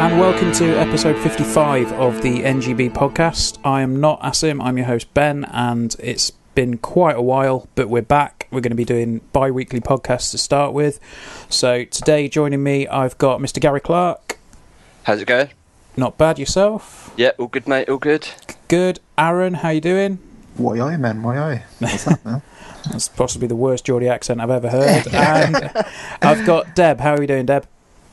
and welcome to episode 55 of the NGB podcast. I am not Asim, I'm your host Ben, and it's been quite a while, but we're back. We're going to be doing bi-weekly podcasts to start with. So today joining me, I've got Mr. Gary Clark. How's it going? Not bad, yourself? Yeah, all good, mate, all good. Good. Aaron, how you doing? Why man, why what's that, man? That's possibly the worst Geordie accent I've ever heard. And I've got Deb. How are you doing, Deb?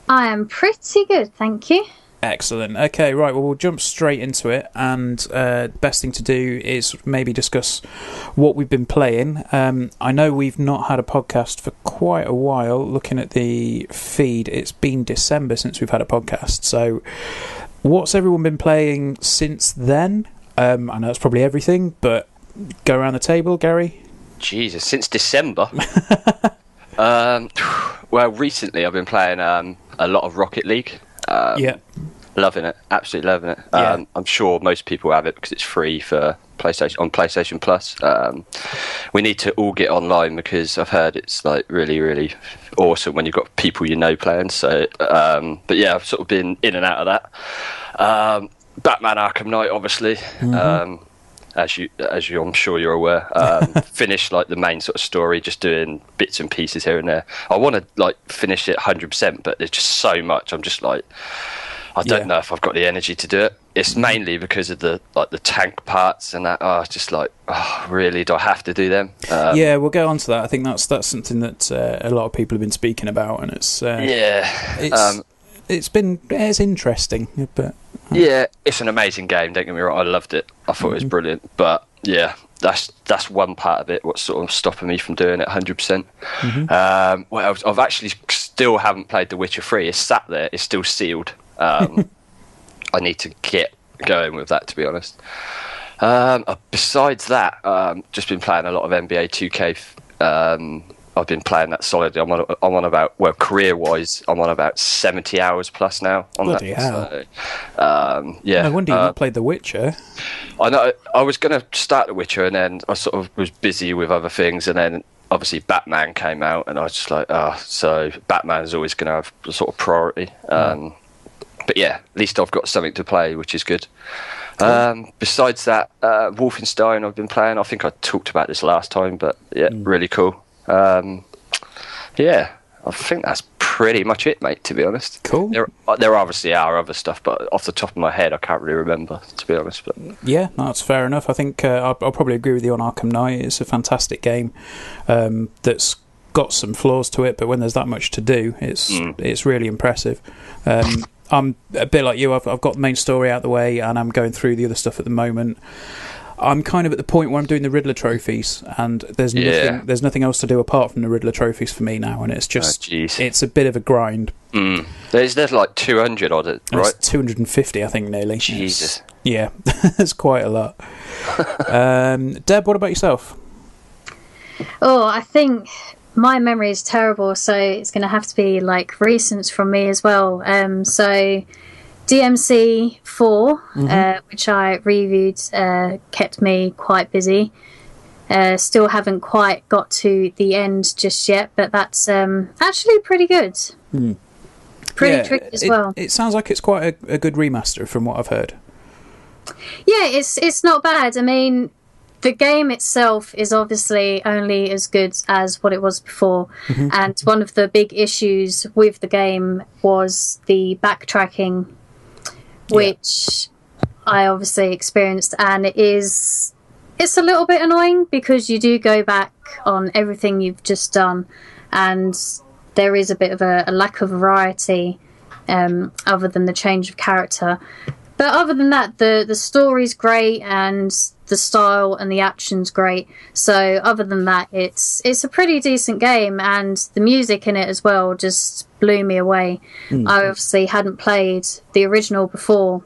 I am pretty good, thank you. Excellent. Okay, right, well, we'll jump straight into it, and the best thing to do is maybe discuss what we've been playing. I know we've not had a podcast for quite a while. Looking at the feed, it's been December since we've had a podcast, so what's everyone been playing since then? I know it's probably everything, but go around the table, Gary. Jesus, since December? Well, recently I've been playing a lot of Rocket League. Yeah. Loving it, absolutely loving it. Yeah. I'm sure most people have it because it's free for PlayStation Plus. We need to all get online because I've heard it's like really, really awesome when you've got people you know playing. So, but yeah, I've sort of been in and out of that. Batman Arkham Knight, obviously. Mm-hmm. As you, I'm sure you're aware, finish like the main sort of story, just doing bits and pieces here and there. I want to like finish it 100%, but there's just so much. I'm just like, I don't know if I've got the energy to do it. It's mainly because of the tank parts and that. Oh, just like, really, do I have to do them? Yeah, we'll get on to that. I think that's something that a lot of people have been speaking about, and it's it's interesting, but. Yeah, it's an amazing game, don't get me wrong, I loved it. I thought it was brilliant, but yeah, that's one part of it, what's sort of stopping me from doing it 100%. Mm-hmm. What else? I've actually still haven't played The Witcher 3, it's sat there, it's still sealed. I need to get going with that, to be honest. Besides that, just been playing a lot of NBA 2K. I've been playing that solidly. I'm on about, well, career-wise, I'm on about 70 hours plus now. On Bloody that. hell. So, yeah. No wonder you've not played The Witcher. I know. I was going to start The Witcher, and then I sort of was busy with other things, and then obviously Batman came out, and I was just like, so Batman's always going to have a sort of priority. But yeah, at least I've got something to play, which is good. Cool. Besides that, Wolfenstein I've been playing. I think I talked about this last time, but yeah, really cool. Yeah, I think that's pretty much it, mate, to be honest. Cool. There obviously are other stuff, but off the top of my head, I can't really remember, to be honest. But yeah, no, that's fair enough. I think I'll probably agree with you on Arkham Knight. It's a fantastic game that's got some flaws to it, but when there's that much to do, it's really impressive. I'm a bit like you. I've got the main story out the way, and I'm going through the other stuff at the moment. I'm kind of at the point where I'm doing the Riddler trophies, and there's nothing else to do apart from the Riddler trophies for me now, and it's just it's a bit of a grind. There's like 200 on it, right? It's 250, I think, nearly. Jesus. Yeah, it's quite a lot. Deb, what about yourself? Oh, I think my memory is terrible, so it's going to have to be like recent from me as well. So DMC 4, which I reviewed, kept me quite busy. Still haven't quite got to the end just yet, but that's actually pretty good. Pretty tricky as well. It sounds like it's quite a good remaster from what I've heard. Yeah, it's not bad. I mean, the game itself is obviously only as good as what it was before, and one of the big issues with the game was the backtracking, which I obviously experienced, and it's a little bit annoying because you do go back on everything you've just done, and there is a bit of a lack of variety other than the change of character. But other than that, the story's great, and the style and the action's great. So other than that, it's a pretty decent game, and the music in it as well just blew me away. I obviously hadn't played the original before,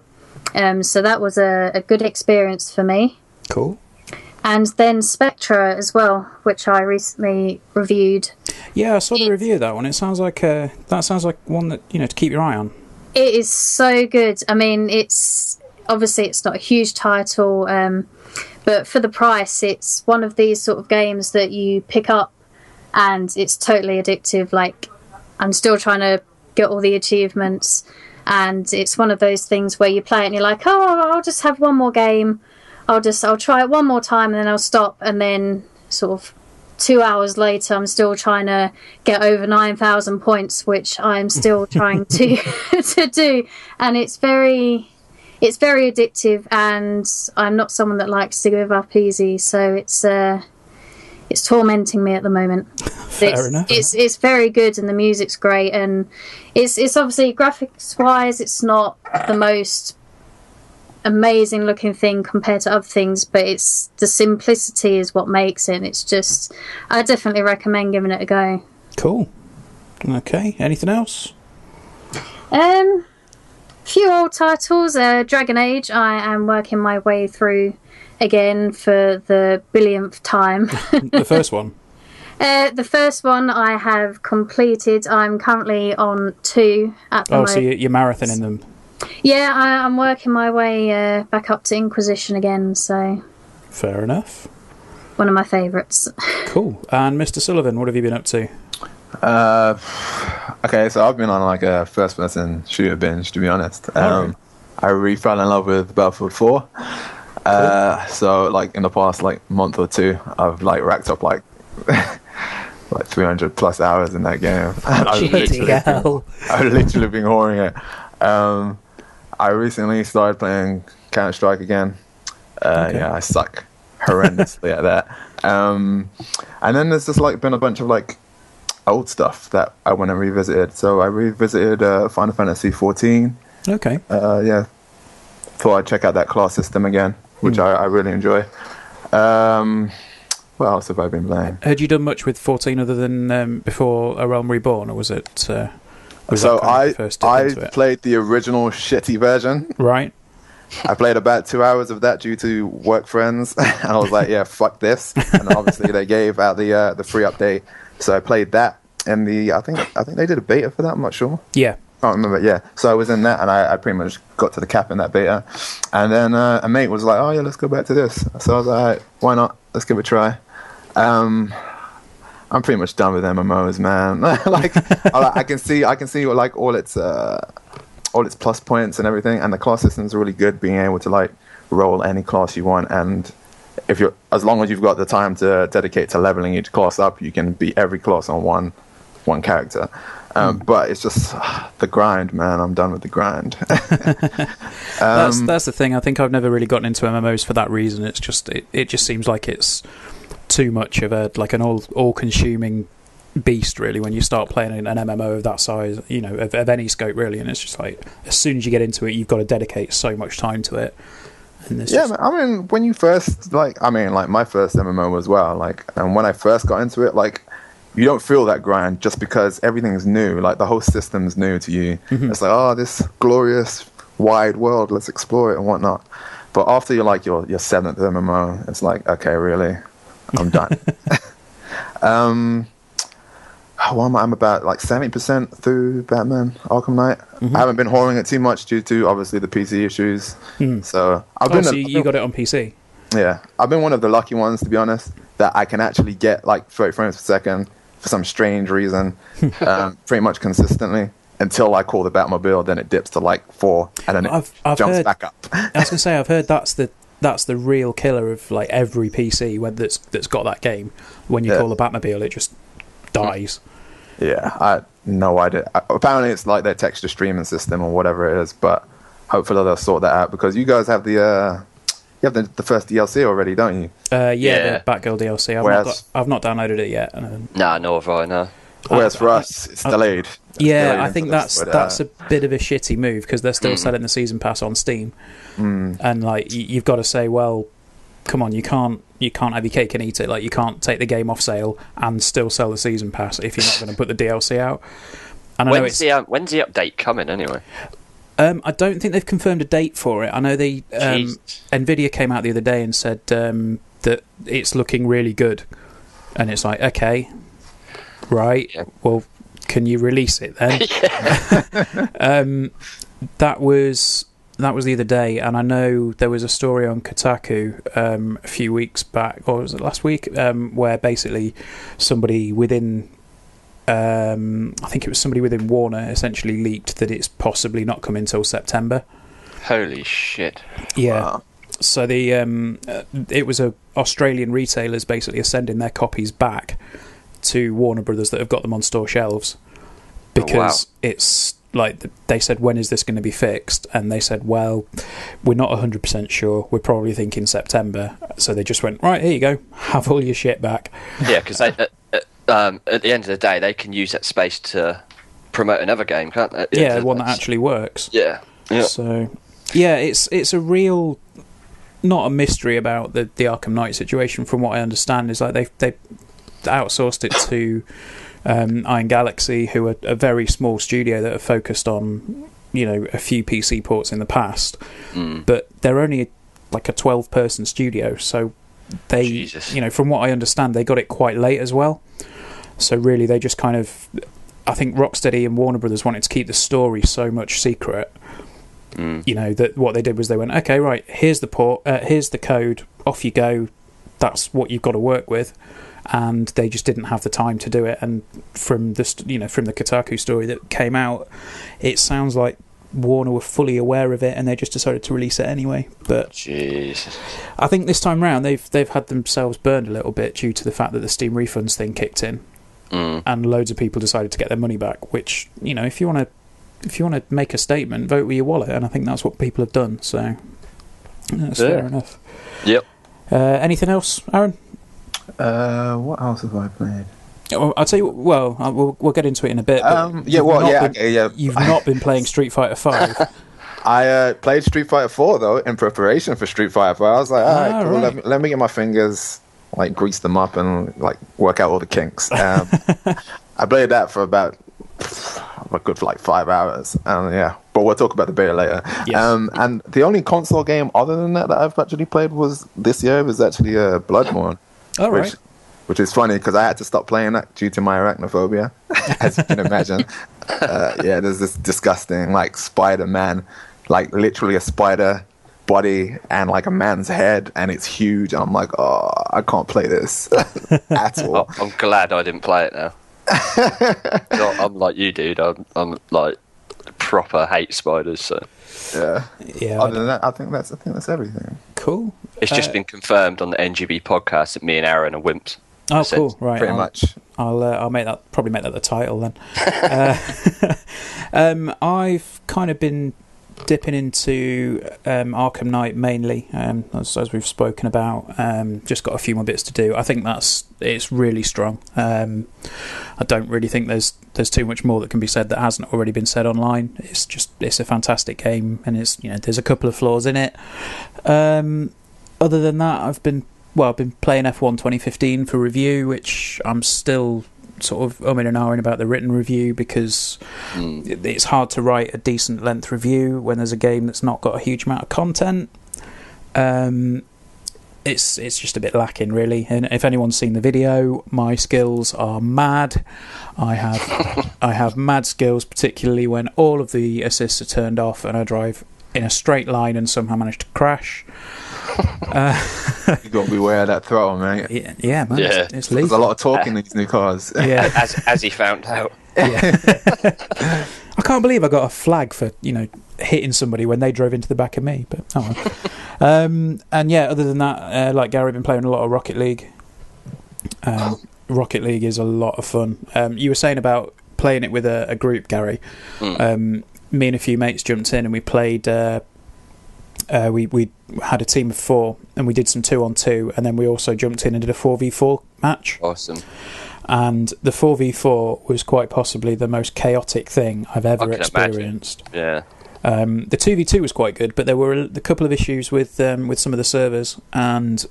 so that was a good experience for me. Cool. And then Spectra as well, which I recently reviewed. Yeah, I saw the review of that one. It sounds like that sounds like one that, to keep your eye on. It is so good. I mean, it's not a huge title, but for the price, it's one of these sort of games that you pick up and it's totally addictive. Like, I'm still trying to get all the achievements, and it's one of those things where you play it and you're like, oh, I'll just have one more game, I'll try it one more time and then I'll stop, and then sort of 2 hours later I'm still trying to get over 9,000 points, which I'm still trying to to do, and it's very addictive, and I'm not someone that likes to give up easy, so it's tormenting me at the moment. Fair enough. It's very good, and the music's great, and it's obviously graphics wise it's not the most amazing looking thing compared to other things, but it's the simplicity is what makes it. It's just, I definitely recommend giving it a go. Cool. Okay, anything else? Few old titles. Dragon Age I am working my way through again for the billionth time. The first one? The first one I have completed. I'm currently on 2 at the moment. So you're marathoning them? Yeah, I'm working my way back up to Inquisition again, so... Fair enough. One of my favourites. Cool. And Mr. Sullivan, what have you been up to? Okay, so I've been on like a first-person shooter binge, to be honest. I really fell in love with Battlefield 4. So like in the past like month or two, I've like racked up like 300 plus hours in that game. I've literally been whoring it. I recently started playing Counter-Strike again. Yeah, I suck horrendously at that. And then there's just like been a bunch of like old stuff that I went and revisited. So I revisited Final Fantasy 14. Okay. Yeah, thought I'd check out that class system again, which I really enjoy. What else have I been playing? Had you done much with 14 other than before A Realm Reborn, or was it... I played the original shitty version. Right. I played about 2 hours of that due to work friends, and I was like, "Yeah, fuck this." And obviously, they gave out the free update, so I played that. And I think they did a beta for that. I'm not sure. Yeah. Can't remember. Yeah. So I was in that, and I pretty much got to the cap in that beta. And then a mate was like, "Oh yeah, let's go back to this." So I was like, "All right, why not? Let's give it a try." I'm pretty much done with MMOs, man. Like, I can see like all its plus points and everything, and the class system is really good. Being able to like roll any class you want, and as long as you've got the time to dedicate to leveling each class up, you can beat every class on one character. But it's just the grind, man. I'm done with the grind. That's the thing. I think I've never really gotten into MMOs for that reason. It's just it just seems like it's too much of an all-consuming beast, really, when you start playing an MMO of that size, of any scope, really. And it's just like, as soon as you get into it, you've got to dedicate so much time to it. And I mean, when you first my first MMO as well, and when I first got into it, you don't feel that grind just because everything's new. Like, the whole system's new to you. Mm-hmm. It's like, oh, this glorious wide world, let's explore it and whatnot. But after your 7th MMO, it's like, okay, really, I'm done. I'm about 70% through Batman Arkham Knight. Mm-hmm. I haven't been whoring it too much due to obviously the PC issues. So you got it on PC? Yeah, I've been one of the lucky ones, to be honest, that I can actually get 30 frames per second for some strange reason, pretty much consistently, until I call the Batmobile. Then it dips to 4, and then it jumps back up. I was gonna say, I've heard that's the real killer of every PC that's got that game. When you call the Batmobile, it just dies. Yeah, I had no idea. Apparently, it's like their texture streaming system or whatever it is, but hopefully they'll sort that out, because you guys have the first DLC already, don't you? The Batgirl DLC. I've not downloaded it yet. Nah, nor have I, no. Whereas for us, it's delayed. Yeah, I think that's a bit of a shitty move, because they're still selling the season pass on Steam, and you've got to say, well, come on, you can't have your cake and eat it. You can't take the game off sale and still sell the season pass if you're not going to put the DLC out. And when's the update coming anyway? I don't think they've confirmed a date for it. I know Nvidia came out the other day and said that it's looking really good, and it's like, okay, right, well, can you release it then? That was the other day, and I know there was a story on Kotaku a few weeks back, or was it last week, where basically somebody within I think it was somebody within Warner essentially leaked that it's possibly not coming until September. Holy shit! Yeah. Wow. So it was Australian retailers basically are sending their copies back to Warner Brothers that have got them on store shelves because it's like they said, when is this going to be fixed? And they said, well, we're not 100% sure. We're probably thinking September. So they just went, right, here you go, have all your shit back. Yeah, because at the end of the day, they can use that space to promote another game, can't they? Yeah, one that actually works. Yeah. So, yeah, it's a real, not a mystery about the Arkham Knight situation. From what I understand, is like they outsourced it to Iron Galaxy, who are a very small studio that are focused on, a few PC ports in the past, but they're only like a 12-person studio, so they, Jesus. From what I understand, they got it quite late as well. So really, they just kind of, I think Rocksteady and Warner Brothers wanted to keep the story so much secret, that what they did was they went, okay, right, here's the port, here's the code, off you go, that's what you've got to work with. And they just didn't have the time to do it. And from the from the Kotaku story that came out, it sounds like Warner were fully aware of it, and they just decided to release it anyway. But Jesus. I think this time round they've had themselves burned a little bit due to the fact that the Steam refunds thing kicked in, and loads of people decided to get their money back. Which if you want to make a statement, vote with your wallet, and I think that's what people have done. So that's fair enough. Yep. Anything else, Aaron? What else have I played? I'll tell you. Well, we'll get into it in a bit. You've not been playing Street Fighter 5. I played Street Fighter 4 though in preparation for Street Fighter 5. I was like, all right, cool. Right. Let me get my fingers, like, grease them up and like work out all the kinks. I played that for about a good 5 hours, and but we'll talk about the beta later. Yes. And the only console game other than that I've actually played this year was actually Bloodborne. All right. Which is funny because I had to stop playing that due to my arachnophobia, as you can imagine. There's this disgusting, Spider-Man, literally a spider body and a man's head, and it's huge. And I'm like, oh, I can't play this at all. I'm glad I didn't play it now. I'm like you, dude. I'm like proper hate spiders. So yeah. Other than that, I think that's everything. Cool. It's just been confirmed on the NGB podcast that me and Aaron are wimps. Oh, cool! Right, pretty much. I'll probably make that the title then. I've kind of been dipping into Arkham Knight mainly, as we've spoken about. Just got a few more bits to do. I think it's really strong. I don't really think there's too much more that can be said that hasn't already been said online. It's a fantastic game, and there's a couple of flaws in it. Other than that, I've been playing F1 2015 for review, which I'm still sort of umming and ahhing about the written review because it's hard to write a decent length review when there's a game that's not got a huge amount of content. It's just a bit lacking, really. And if anyone's seen the video, my skills are mad. I have mad skills, particularly when all of the assists are turned off and I drive in a straight line and somehow manage to crash. You got to beware of that throttle, mate. Yeah, man. Yeah. It's lethal. There's a lot of talk in these new cars. Yeah, as he found out. Yeah. I can't believe I got a flag for hitting somebody when they drove into the back of me. But and other than that, like Gary, been playing a lot of Rocket League. Rocket League is a lot of fun. You were saying about playing it with a group, Gary. Me and a few mates jumped in and we played. We had a team of 4 and we did some 2-on-2, and then we also jumped in and did a 4v4 match. Awesome. And the 4v4 was quite possibly the most chaotic thing I've ever experienced. Imagine. Yeah. The 2v2 was quite good, but there were a couple of issues with some of the servers, and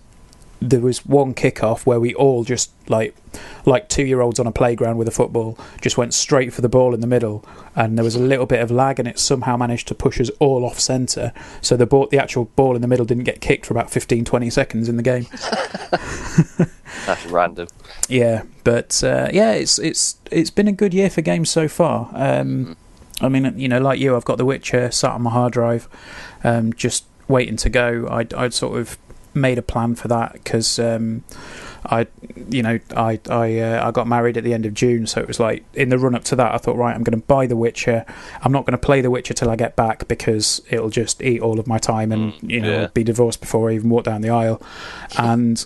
there was one kickoff where we all just like 2-year-olds on a playground with a football just went straight for the ball in the middle, and there was a little bit of lag, and it somehow managed to push us all off centre, so the actual ball in the middle didn't get kicked for about 15-20 seconds in the game. That's random. Yeah, but it's been a good year for games so far. I mean, like you, I've got The Witcher sat on my hard drive, just waiting to go. I'd sort of made a plan for that because I got married at the end of June, so it was like in the run up to that I thought, right, I'm going to buy The Witcher. I'm not going to play The Witcher till I get back because it'll just eat all of my time, and I'll be divorced before I even walk down the aisle. And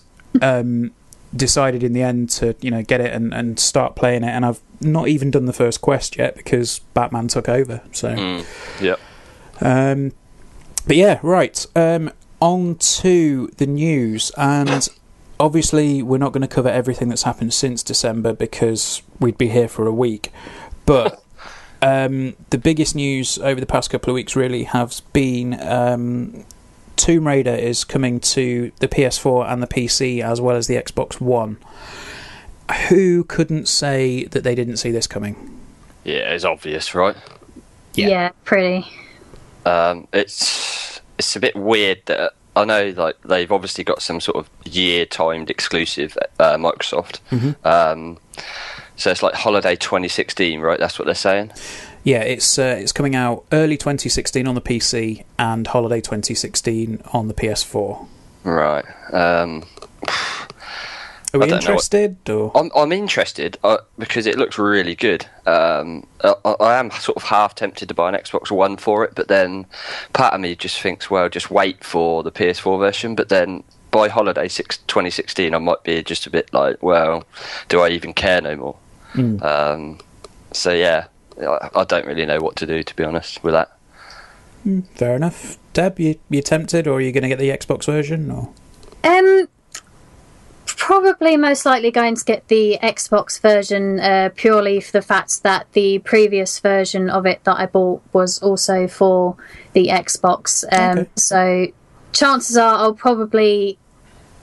decided in the end to get it and start playing it, and I've not even done the first quest yet because Batman took over. So but yeah, right. On to the news, and obviously we're not going to cover everything that's happened since December because we'd be here for a week. But the biggest news over the past couple of weeks really has been Tomb Raider is coming to the PS4 and the PC as well as the Xbox One. Who couldn't say that they didn't see this coming? Yeah, it's obvious, right? Yeah, pretty. It's a bit weird that I know, like, they've obviously got some sort of year-timed exclusive Microsoft. So it's like holiday 2016, right? That's what they're saying. Yeah, it's coming out early 2016 on the PC and holiday 2016 on the PS4. Right. Are we interested? I'm interested because it looks really good. I am sort of half tempted to buy an Xbox One for it, but then part of me just thinks, well, just wait for the PS4 version. But then by holiday 2016, I might be just a bit like, well, do I even care no more? So yeah, I don't really know what to do, to be honest, with that. Fair enough. Deb, you tempted, or are you going to get the Xbox version? Or probably most likely going to get the Xbox version purely for the fact that the previous version of it that I bought was also for the Xbox. Okay. So chances are I'll probably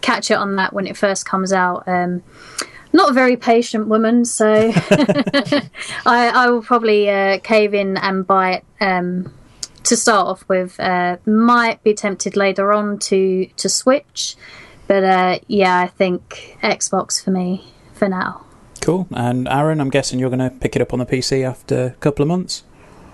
catch it on that when it first comes out. Not a very patient woman, so I will probably cave in and buy it to start off with. Might be tempted later on to switch. But yeah, I think Xbox for me for now. Cool. And Aaron, I'm guessing you're going to pick it up on the PC after a couple of months?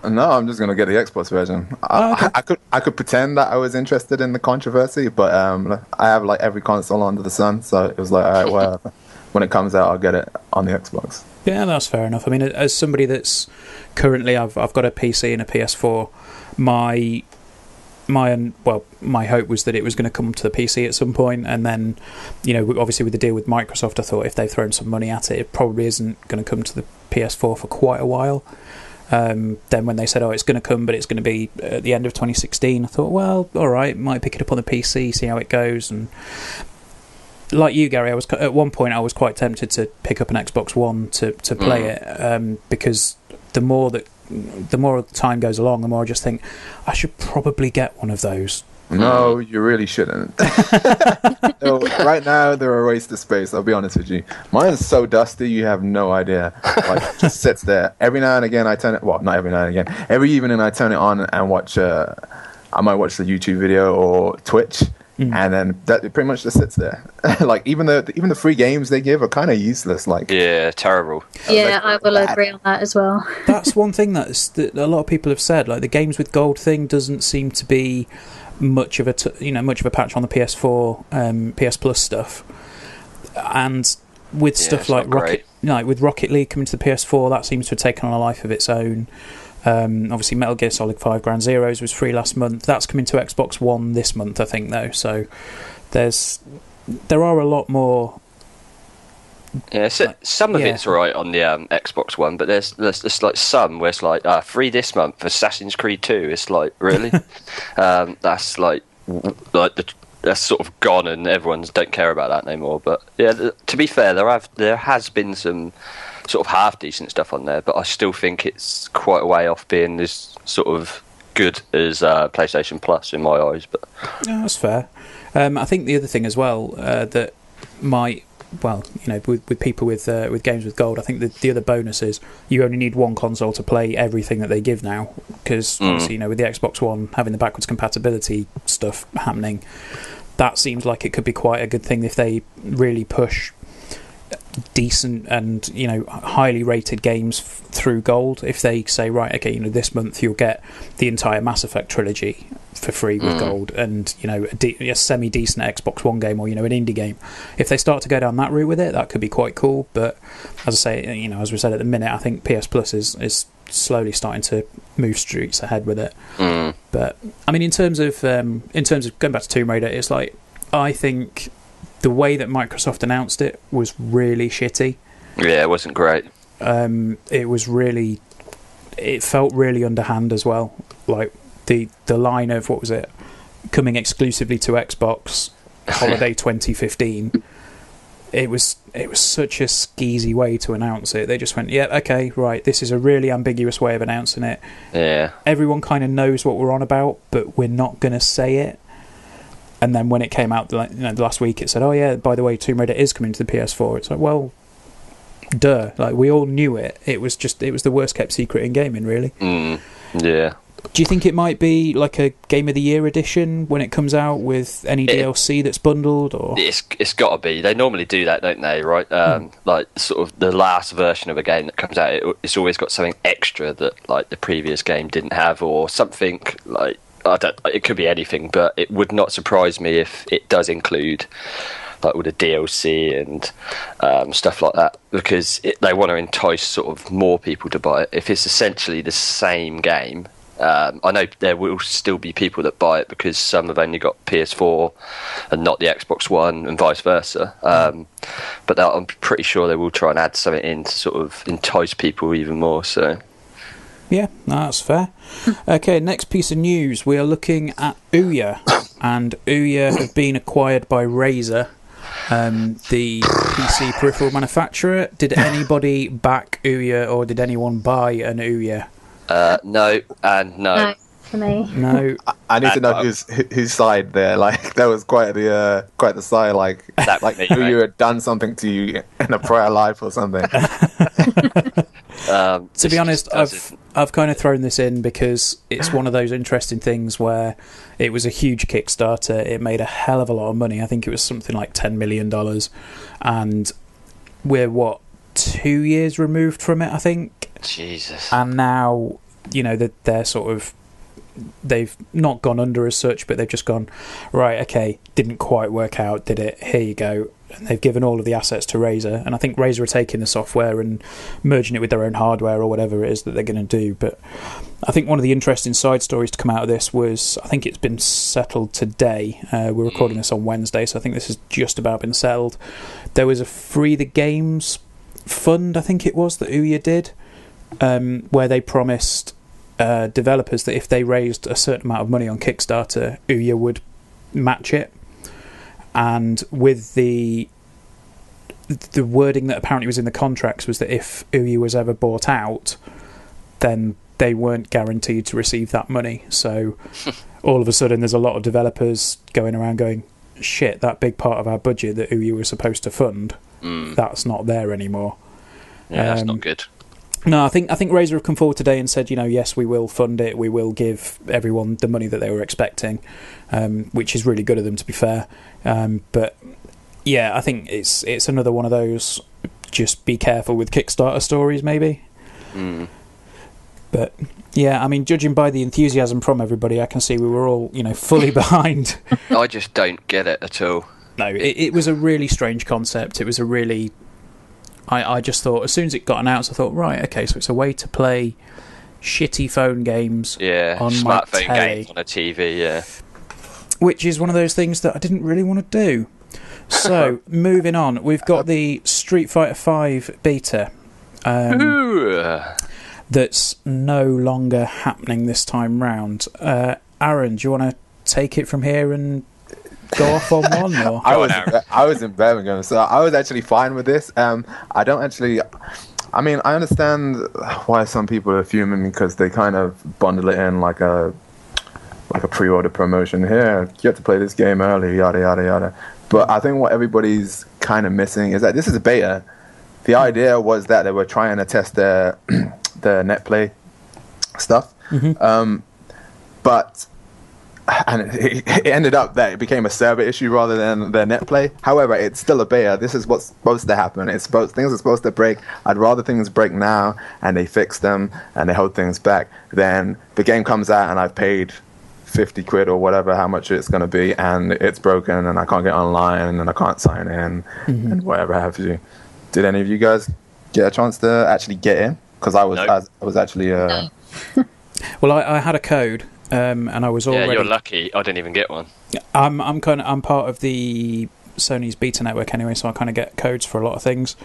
No, I'm just going to get the Xbox version. Okay. I could pretend that I was interested in the controversy, but I have like every console under the sun, so it was like, all right, well, when it comes out, I'll get it on the Xbox. Yeah, that's fair enough. I mean, as somebody that's currently, I've got a PC and a PS4, my hope was that it was going to come to the PC at some point, and then, obviously with the deal with Microsoft, I thought if they've thrown some money at it, it probably isn't going to come to the PS4 for quite a while. Then when they said, it's going to come, but it's going to be at the end of 2016, I thought, well, all right, might pick it up on the PC, see how it goes. And like you, Gary, at one point I was quite tempted to pick up an Xbox One to play it, because the more time goes along, the more I just think I should probably get one of those. No, you really shouldn't. Right now, they're a waste of space, I'll be honest with you. Mine's so dusty, you have no idea. Like, it just sits there. Every now and again, I turn it... Well, not every now and again. Every evening, I turn it on and watch... I might watch the YouTube video or Twitch, and then it pretty much just sits there. Like, even the free games they give are kind of useless. Like, yeah, terrible. Yeah, I will agree on that as well. That's one thing that a lot of people have said. Like, the games with gold thing doesn't seem to be much of a patch on the PS4, PS Plus stuff, and with stuff like Rocket League coming to the PS4, that seems to have taken on a life of its own. Obviously, Metal Gear Solid 5 Ground Zeroes was free last month. That's coming to Xbox One this month, I think, though. So there are a lot more. Yeah, some of it's right on the Xbox One, but there's like some where it's like free this month for Assassin's Creed 2. It's like, really? That's like that's sort of gone, and everyone's don't care about that anymore. But yeah, to be fair, there has been some sort of half decent stuff on there, but I still think it's quite a way off being as sort of good as PlayStation Plus in my eyes. But yeah, that's fair. I think the other thing as well that might. Well, with people with games with gold, I think the other bonus is you only need one console to play everything that they give now, because obviously, with the Xbox One having the backwards compatibility stuff happening, that seems like it could be quite a good thing if they really push decent and highly rated games through gold. If they say, right, okay, this month you'll get the entire Mass Effect trilogy, for free with gold, and a semi decent Xbox One game, or an indie game. If they start to go down that route with it, that could be quite cool. But as I say, as we said at the minute, I think PS Plus is slowly starting to move streets ahead with it. But I mean, in terms of going back to Tomb Raider, it's like, I think the way that Microsoft announced it was really shitty. Yeah, it wasn't great. It felt really underhand as well. Like the line of, what was it, coming exclusively to Xbox, holiday 2015. It was such a skeezy way to announce it. They just went, yeah, okay, right, this is a really ambiguous way of announcing it. Yeah. Everyone kind of knows what we're on about, but we're not going to say it. And then when it came out, last week, it said, oh yeah, by the way, Tomb Raider is coming to the PS4. It's like, well, duh. Like, we all knew it. It was the worst kept secret in gaming, really. Yeah. Do you think it might be like a Game of the Year edition when it comes out, with any DLC that's bundled? Or it's got to be. They normally do that, don't they? Right? Like sort of the last version of a game that comes out, it's always got something extra that like the previous game didn't have, or something like, it could be anything, but it would not surprise me if it does include like all the DLC and stuff like that, because they want to entice sort of more people to buy it. If it's essentially the same game, I know there will still be people that buy it because some have only got PS4 and not the Xbox One, and vice versa. But I'm pretty sure they will try and add something in to sort of entice people even more. So. Yeah, that's fair. Okay, next piece of news. We are looking at OUYA, and OUYA have been acquired by Razer, the PC peripheral manufacturer. Did anybody back OUYA, or did anyone buy an OUYA? No, and no. No, for me. No. I need to know whose side there. Like, that was quite the side. Like OUYA had done something to you in a prior life or something. To be honest, I've kind of thrown this in because it's one of those interesting things where it was a huge Kickstarter. It made a hell of a lot of money. I think it was something like $10 million, and we're 2 years removed from it, I think. Jesus. And now, they're sort of, they've not gone under as such, but they've just gone, right, okay, didn't quite work out, did it? Here you go. And they've given all of the assets to Razer, and I think Razer are taking the software and merging it with their own hardware or whatever it is that they're going to do. But I think one of the interesting side stories to come out of this was, I think it's been settled today. We're recording this on Wednesday, so I think this has just about been settled. There was a Free the Games fund, I think it was, that OUYA did, where they promised developers that if they raised a certain amount of money on Kickstarter, OUYA would match it. And with the wording that apparently was in the contracts was that if OUYA was ever bought out, then they weren't guaranteed to receive that money. So all of a sudden there's a lot of developers going around going, shit, that big part of our budget that OUYA was supposed to fund, that's not there anymore. Yeah, that's not good. No, I think Razer have come forward today and said, yes, we will fund it. We will give everyone the money that they were expecting, which is really good of them, to be fair. But yeah, I think it's another one of those. Just be careful with Kickstarter stories, maybe. But yeah, I mean, judging by the enthusiasm from everybody, I can see we were all fully behind. I just don't get it at all. No, it was a really strange concept. It was a really. I just thought, as soon as it got announced, I thought, right, okay, so it's a way to play shitty phone games on smartphone my telly, games on a TV, yeah. Which is one of those things that I didn't really want to do. So, moving on, we've got the Street Fighter V beta that's no longer happening this time round. Aaron, do you want to take it from here and go off on one? Or? I was in Birmingham, so I was actually fine with this. I understand why some people are fuming because they kind of bundle it in like a pre-order promotion. Here, you have to play this game early, yada yada yada. But I think what everybody's kind of missing is that this is a beta. The idea was that they were trying to test their net play stuff, but. And it ended up that it became a server issue rather than their net play. However, it's still a beta. This is what's supposed to happen. Things are supposed to break. I'd rather things break now and they fix them and they hold things back than the game comes out and I've paid 50 quid or whatever, how much it's going to be, and it's broken and I can't get online and I can't sign in and whatever have you. Did any of you guys get a chance to actually get in? Because I was actually Well, I had a code and I was already... Yeah, you're lucky. I didn't even get one. I'm part of the Sony's beta network anyway, so I kind of get codes for a lot of things.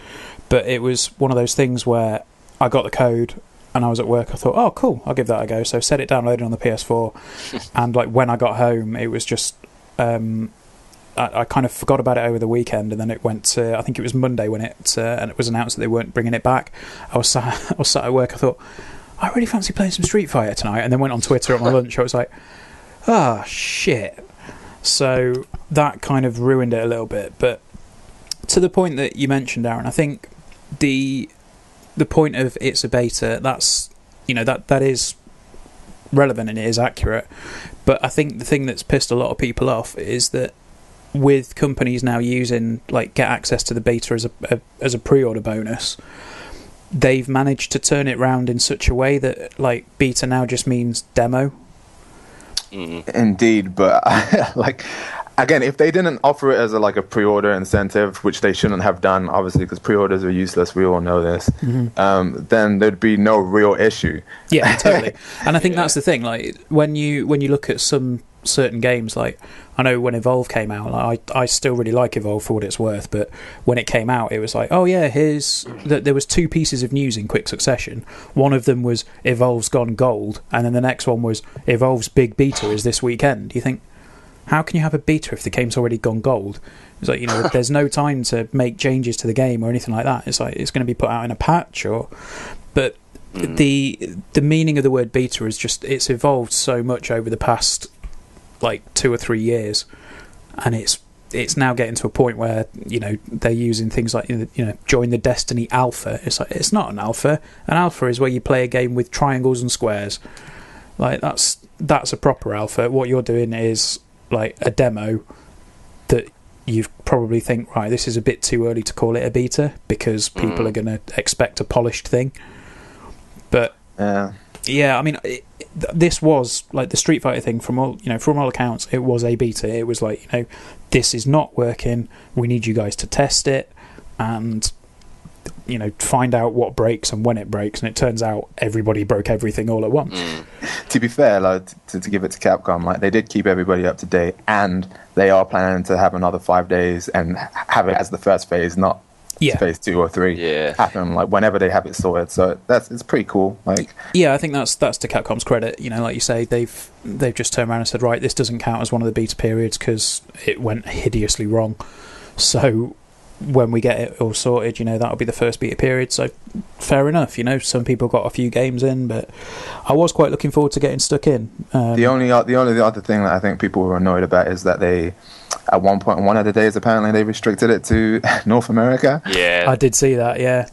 But it was one of those things where I got the code and I was at work. I thought, oh, cool, I'll give that a go. So set it downloaded on the PS4, and like when I got home, it was just I kind of forgot about it over the weekend, and then it went to, I think it was Monday when it was announced that they weren't bringing it back. I was sat at work. I thought, I really fancy playing some Street Fighter tonight, and then went on Twitter at my lunch. I was like, ah, shit. So that kind of ruined it a little bit. But to the point that you mentioned, Aaron, I think the point of it's a beta, that's, you know, that is relevant and it is accurate. But I think the thing that's pissed a lot of people off is that with companies now using, like, get access to the beta as a pre-order bonus, they've managed to turn it round in such a way that, like, beta now just means demo. Indeed, but like, again, if they didn't offer it as a pre-order incentive, which they shouldn't have done, obviously, because pre-orders are useless, we all know this, then there'd be no real issue. Yeah, totally. And I think that's the thing, like, when you look at some certain games, like, I know when Evolve came out, like, I still really like Evolve for what it's worth, but when it came out, it was like, oh yeah, there was two pieces of news in quick succession. One of them was Evolve's gone gold, and then the next one was Evolve's big beta is this weekend. You think, how can you have a beta if the game's already gone gold? It's like, you know, there's no time to make changes to the game or anything like that. It's like, it's going to be put out in a patch, but the meaning of the word beta is just, it's evolved so much over the past, like, 2 or 3 years, and it's now getting to a point where, you know, they're using things like, you know, join the Destiny alpha. It's like, it's not an alpha. An alpha is where you play a game with triangles and squares. Like, that's a proper alpha. What you're doing is like a demo that you probably think, right, this is a bit too early to call it a beta because people are going to expect a polished thing. But yeah, I mean, this was like the Street Fighter thing. From all accounts, it was a beta. It was like, you know, this is not working. We need you guys to test it and, you know, find out what breaks and when it breaks. And it turns out everybody broke everything all at once. To be fair, like, to give it to Capcom, like, they did keep everybody up to date, and they are planning to have another 5 days and have it as the first phase, not phase 2 or 3 happen, like, whenever they have it sorted. So it's pretty cool. Like, yeah, I think that's to Capcom's credit. You know, like you say, they've just turned around and said, right, this doesn't count as one of the beta periods because it went hideously wrong. So when we get it all sorted, you know, that'll be the first beta period. So fair enough. You know, some people got a few games in, but I was quite looking forward to getting stuck in. The only other thing that I think people were annoyed about is that they, at one point, one of the days, apparently they restricted it to North America. Yeah, I did see that. Yeah,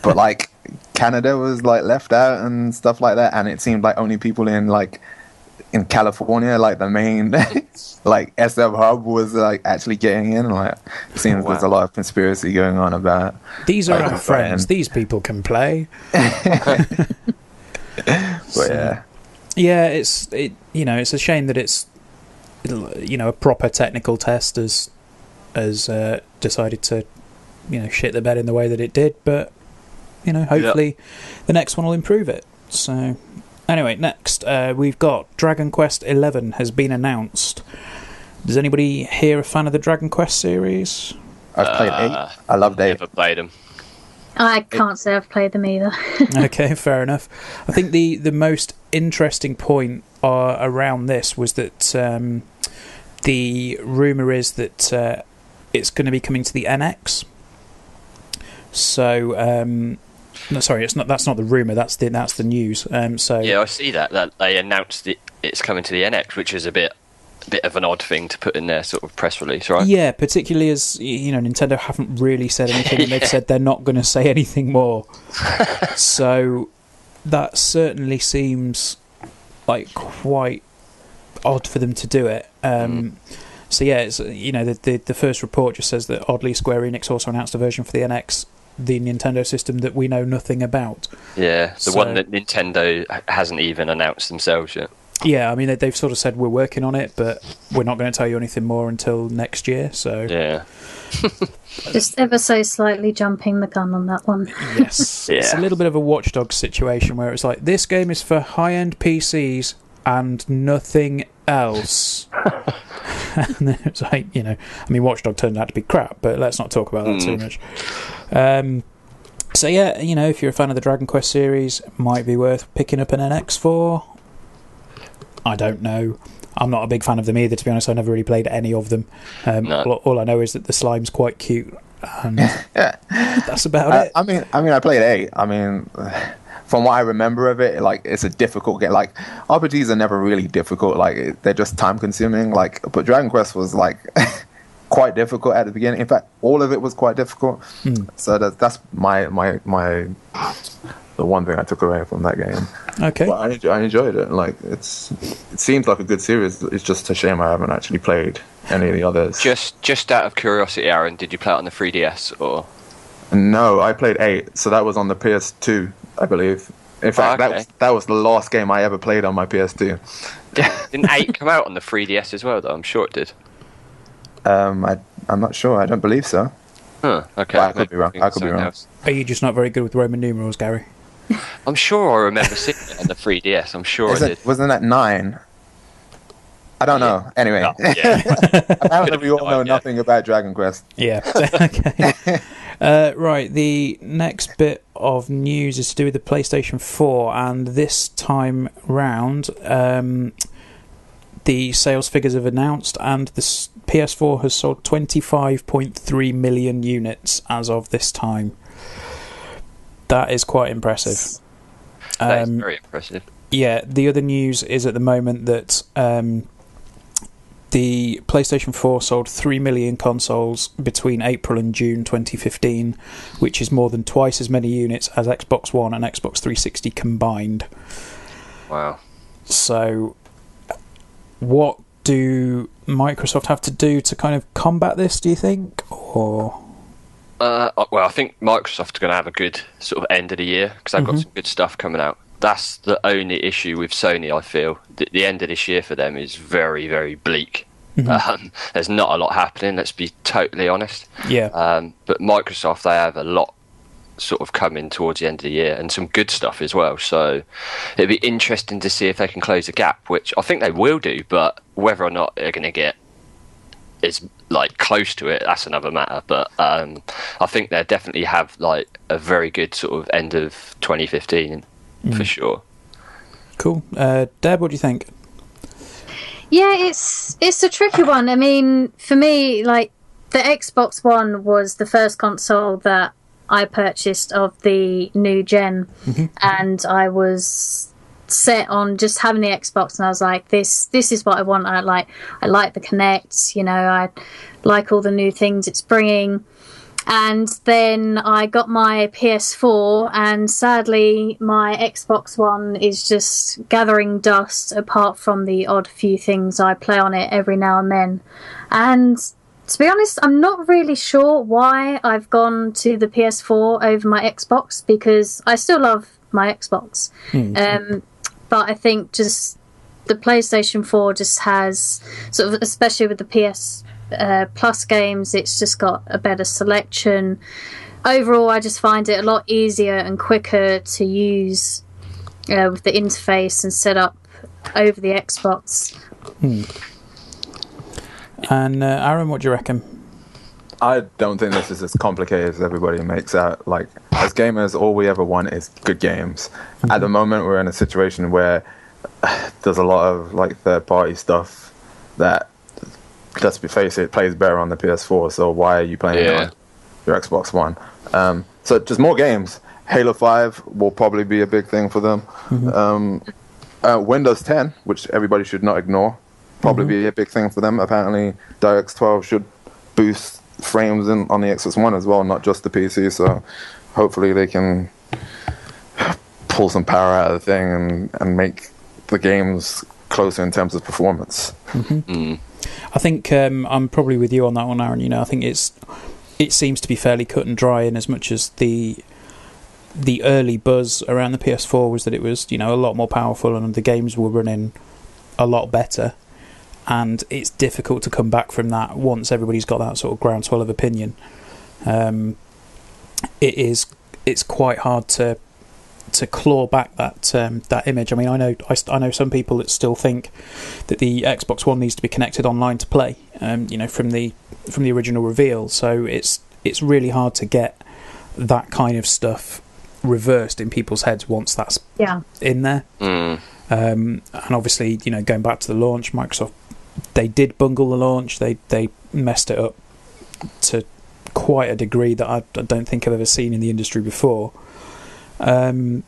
but like Canada was like left out and stuff like that, and it seemed like only people in California, like the main like SF hub, was like actually getting in. Like, it seems there's a lot of conspiracy going on about these are our friends. These people can play. But yeah, it's a shame that it's, you know, a proper technical test has decided to, you know, shit the bed in the way that it did. But, you know, hopefully the next one will improve it. So anyway, next we've got Dragon Quest XI has been announced. Is anybody here a fan of the Dragon Quest series? I've played 8. I loved 8. Never played them. I can't say I've played them either. Okay, fair enough. I think the most interesting point around this was that the rumour is that it's going to be coming to the NX. So, no, sorry, it's not. That's not the rumour. That's the news. So yeah, I see that they announced it's coming to the NX, which is a bit of an odd thing to put in their sort of press release, right? Yeah, particularly as, you know, Nintendo haven't really said anything, and they've said they're not going to say anything more. So that certainly seems like quite odd for them to do it. So yeah, it's, you know, the first report just says that oddly Square Enix also announced a version for the NX, the Nintendo system that we know nothing about. Yeah, the one that Nintendo hasn't even announced themselves yet. Yeah, I mean, they've sort of said we're working on it, but we're not going to tell you anything more until next year, so... Yeah. Just ever so slightly jumping the gun on that one. Yes. Yeah. It's a little bit of a Watch Dogs situation where it's like, this game is for high-end PCs and nothing else. And then it's like, you know... I mean, Watch Dogs turned out to be crap, but let's not talk about that too much. So yeah, you know, if you're a fan of the Dragon Quest series, it might be worth picking up an NX4. I don't know. I'm not a big fan of them either, to be honest. I never really played any of them. No. All I know is that the slime's quite cute, and that's about it. I mean, I played 8. I mean, from what I remember of it, like, it's a difficult game. Like, RPGs are never really difficult. Like, they're just time consuming. Like, but Dragon Quest was like quite difficult at the beginning. In fact, all of it was quite difficult. So that's my the one thing I took away from that game. Okay. But I enjoyed it. Like, it seems like a good series. It's just a shame I haven't actually played any of the others. Just out of curiosity, Aaron, did you play it on the 3DS or? No, I played 8, so that was on the PS2, I believe. In fact, that was the last game I ever played on my PS2. Didn't 8 come out on the 3DS as well, though? I'm sure it did. I'm not sure. I don't believe so. Huh, okay. Well, I could be wrong. Else. Are you just not very good with Roman numerals, Gary? I'm sure I remember seeing it on the 3DS. I'm sure I did. Wasn't that 9? I don't know. Anyway, apparently we all know nothing about Dragon Quest. Yeah. Okay. Right, the next bit of news is to do with the PlayStation 4, and this time round, the sales figures have announced, and the PS4 has sold 25.3 million units as of this time. That is quite impressive. That is very impressive. Yeah, the other news is at the moment that the PlayStation 4 sold 3 million consoles between April and June 2015, which is more than twice as many units as Xbox One and Xbox 360 combined. Wow. So, what do Microsoft have to do to kind of combat this, do you think? Or... well, I think Microsoft are going to have a good sort of end of the year because they've got some good stuff coming out. That's the only issue with Sony, I feel. The end of this year for them is very, very bleak. There's not a lot happening, let's be totally honest. Yeah. But Microsoft, they have a lot sort of coming towards the end of the year and some good stuff as well. So it'd be interesting to see if they can close the gap, which I think they will do, but whether or not they're going to get is like close to it, that's another matter. But I think they definitely have like a very good sort of end of 2015 for sure. Cool. Deb, what do you think? Yeah, it's a tricky one. I mean, for me, like, the Xbox One was the first console that I purchased of the new gen, and I was set on just having the Xbox, and I was like, this is what I want. I like the Kinect, you know, I like all the new things it's bringing. And then I got my PS4, and sadly my Xbox One is just gathering dust apart from the odd few things I play on it every now and then. And to be honest, I'm not really sure why I've gone to the PS4 over my Xbox, because I still love my Xbox. But I think just the PlayStation 4 just has, sort of, especially with the PS Plus games, it's just got a better selection. Overall, I just find it a lot easier and quicker to use with the interface and set up over the Xbox. And Aaron, what do you reckon? I don't think this is as complicated as everybody makes out. Like, as gamers, all we ever want is good games. At the moment, we're in a situation where there's a lot of like third-party stuff that, let's be face it, plays better on the PS4. So why are you playing it on your Xbox One? So just more games. Halo 5 will probably be a big thing for them. Windows 10, which everybody should not ignore, probably be a big thing for them. Apparently, DirectX 12 should boost frames on the Xbox One as well, not just the PC. So hopefully they can pull some power out of the thing and make the games closer in terms of performance. I think I'm probably with you on that one, Aaron. You know, I think it seems to be fairly cut and dry, in as much as the early buzz around the PS4 was that it was, you know, a lot more powerful and the games were running a lot better, and it's difficult to come back from that once everybody's got that sort of groundswell of opinion. It's quite hard to claw back that image. I mean, I know some people that still think that the Xbox One needs to be connected online to play. From the original reveal. So it's really hard to get that kind of stuff reversed in people's heads once that's in there. And obviously, going back to the launch, Microsoft, they did bungle the launch. They messed it up to quite a degree that I don't think I've ever seen in the industry before. And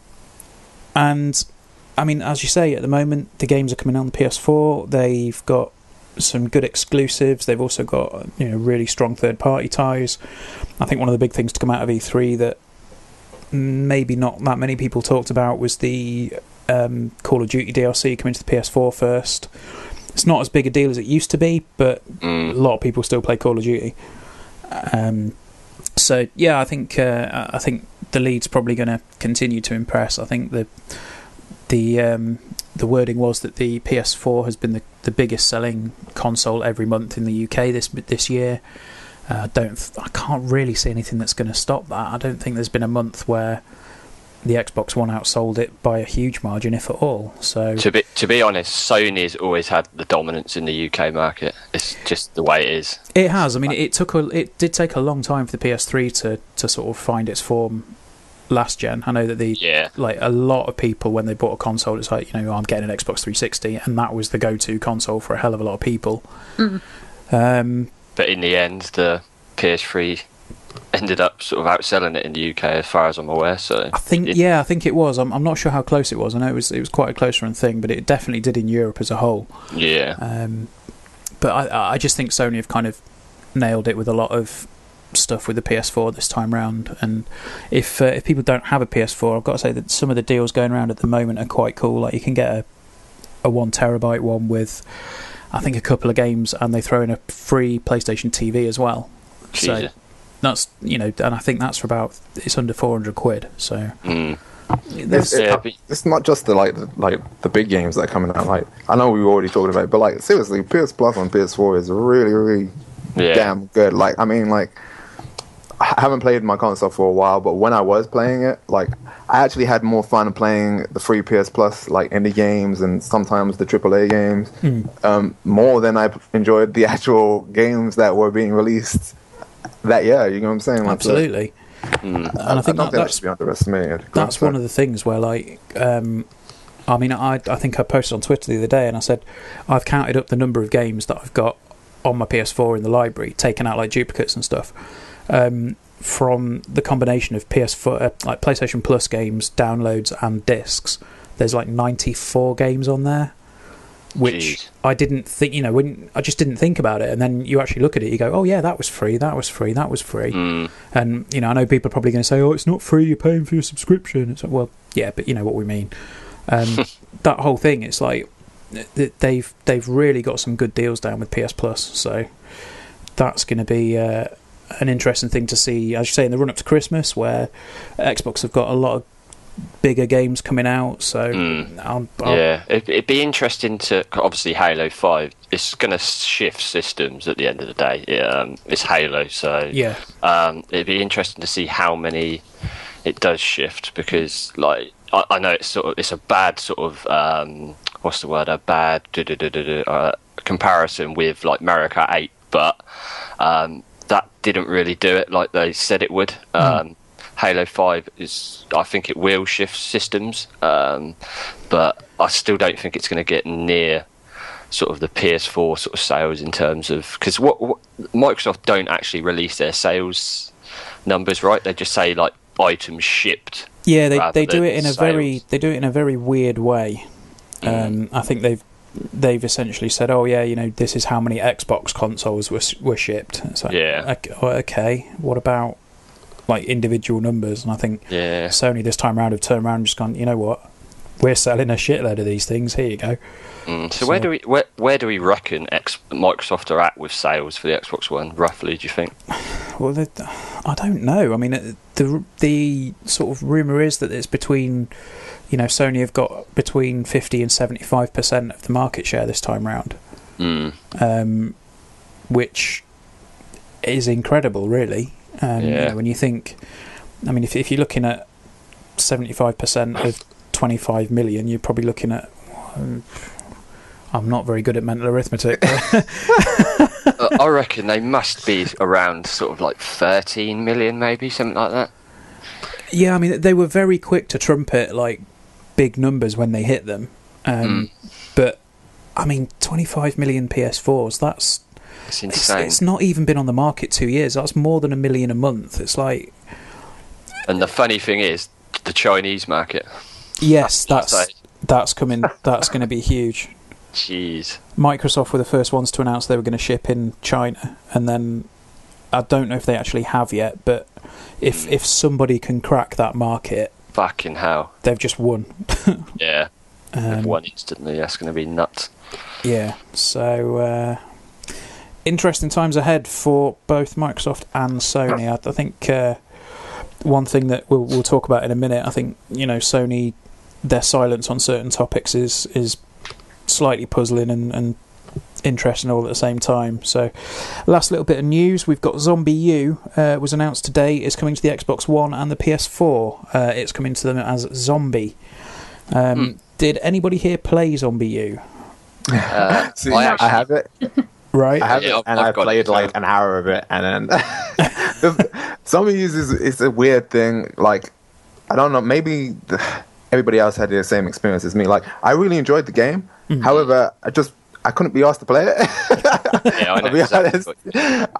I mean, as you say, at the moment the games are coming out on the PS4. They've got some good exclusives. They've also got really strong third-party ties. I think one of the big things to come out of E3 that maybe not that many people talked about was the Call of Duty DLC coming to the PS4 first. It's not as big a deal as it used to be, but a lot of people still play Call of Duty. So yeah, I think the lead's probably going to continue to impress. I think the wording was that the PS4 has been the biggest selling console every month in the UK this year. I can't really see anything that's going to stop that. I don't think there's been a month where the Xbox One outsold it by a huge margin, if at all. So to be honest, Sony's always had the dominance in the UK market. It's just the way it is. It has. I mean, it did take a long time for the PS3 to sort of find its form last gen. I know that like a lot of people, when they bought a console, it's like, I'm getting an Xbox 360, and that was the go-to console for a hell of a lot of people. But in the end, the PS3 ended up sort of outselling it in the UK, as far as I'm aware. So I think it was. I'm not sure how close it was. I know it was quite a close run thing, but it definitely did in Europe as a whole. Yeah. But I just think Sony have kind of nailed it with a lot of stuff with the PS4 this time round. And if people don't have a PS4, I've got to say that some of the deals going around at the moment are quite cool. Like, you can get a 1 terabyte one with, I think, a couple of games, and they throw in a free PlayStation TV as well. Jesus. So that's, and I think that's for it's under 400 quid. So it's not just the big games that are coming out. Like, I know we were already talking about it, but like, seriously, PS Plus on PS4 is really, really damn good. Like, I mean, like, I haven't played my console for a while, but when I was playing it, like, I actually had more fun playing the free PS Plus, like, indie games and sometimes the AAA games, more than I enjoyed the actual games that were being released that year. You know what I'm saying? Like, absolutely. And I think that should be underestimated. That's one of the things where, like, I mean, I think I posted on Twitter the other day, and I said I've counted up the number of games that I've got on my PS4 in the library, taken out like duplicates and stuff, from the combination of PS4, like PlayStation Plus games, downloads, and discs. There's like 94 games on there, which I didn't think. I just didn't think about it, and then you actually look at it, you go, "Oh yeah, that was free, that was free, that was free." And I know people are probably going to say, "Oh, it's not free. You're paying for your subscription." It's like, well, yeah, but you know what we mean. That whole thing, it's like they've really got some good deals down with PS Plus, so that's going to be an interesting thing to see, as you say, in the run up to Christmas, where Xbox have got a lot of bigger games coming out. So it'd be interesting to, obviously Halo 5, it's going to shift systems at the end of the day. It's Halo, so it'd be interesting to see how many it does shift, because like I know it's a bad sort of what's the word, a bad comparison with like Mario Kart 8, but that didn't really do it like they said it would. Halo 5 I think it will shift systems, but I still don't think it's going to get near sort of the PS4 sort of sales, in terms of, because what Microsoft don't actually release their sales numbers, right? They just say like items shipped. Yeah, they do it in a very weird way. I think they've essentially said, "Oh yeah, this is how many Xbox consoles were shipped." It's like, okay, what about like individual numbers? And I think Sony this time round have turned around and just gone, "You know what? We're selling a shitload of these things. Here you go." So where do we reckon Microsoft are at with sales for the Xbox One, roughly? Do you think? Well, I don't know. I mean, the sort of rumour is that it's between Sony have got between 50 and 75% of the market share this time round, which is incredible, really. When you think, if you're looking at 75% of 25 million, you're probably looking at. I'm not very good at mental arithmetic. I reckon they must be around sort of like 13 million, maybe something like that. Yeah, they were very quick to trumpet like big numbers when they hit them. But 25 million PS4s. That's insane. It's not even been on the market 2 years. That's more than 1 million a month. It's like. And the funny thing is, the Chinese market. Yes, that's coming. That's going to be huge. Jeez. Microsoft were the first ones to announce they were going to ship in China, and then I don't know if they actually have yet, but if somebody can crack that market, fucking hell, they've just won. Yeah, they've won instantly. That's going to be nuts. Yeah, so interesting times ahead for both Microsoft and Sony. I think one thing that we'll talk about in a minute, I think Sony, their silence on certain topics is slightly puzzling and interesting all at the same time. So, last little bit of news, we've got Zombie U was announced today. It's coming to the Xbox One and the PS4. It's coming to them as Zombie. Did anybody here play Zombie U? See, I have it. Right, I have it, and I played like an hour of it, and then Zombie U is a weird thing. Like, I don't know, maybe everybody else had the same experience as me. Like, I really enjoyed the game. However, I couldn't be asked to play it. Yeah, I know. I'll be honest.